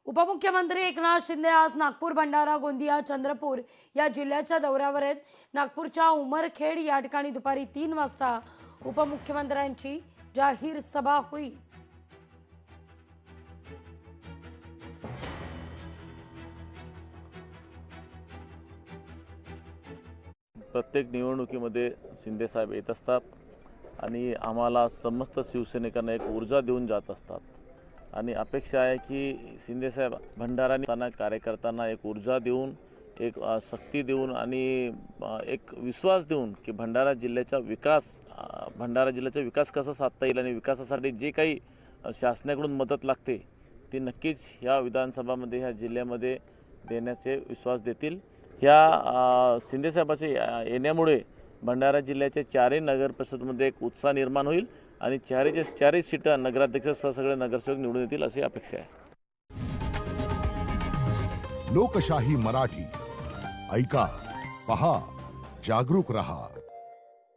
उपमुख्यमंत्री एकनाथ शिंदे आज नागपूर, भंडारा, गोंदिया, चंद्रपूर या जिल्ह्याच्या दौऱ्यावर आहेत। नागपूरच्या उमरखेड या ठिकाणी दुपारी 3 वाजता उपमुख्यमंत्र्यांची जाहीर सभा होईल। प्रत्येक निवडणुकीमध्ये शिंदे साहेब येत असतात आणि आम्हाला समस्त शिवसैनिकांना एक ऊर्जा देऊन जात असतात आणि अपेक्षा आहे की शिंदे साहेब भंडारा कार्यकर्त्यांना एक ऊर्जा देऊन, एक शक्ती देऊन आणि एक विश्वास देऊन की भंडारा जिल्ह्याचा विकास कसा साधता येईल आणि विकासासाठी जे काही शासनाकडून मदत लागते ती नक्कीच ह्या विधानसभामध्ये ह्या जिल्ह्यामध्ये देण्याचे विश्वास देतील। ह्या शिंदे साहेबाच्या येण्यामुळे भंडारा जिल्ह्याच्या चारही नगर परिषदमध्ये एक उत्साह निर्माण होईल आणि चारही सीटा नगराध्यक्षासह सगळे नगरसेवक निवडून येतील अशी अपेक्षा आहे। लोकशाही मराठी ऐका, पहा, जागरूक रहा।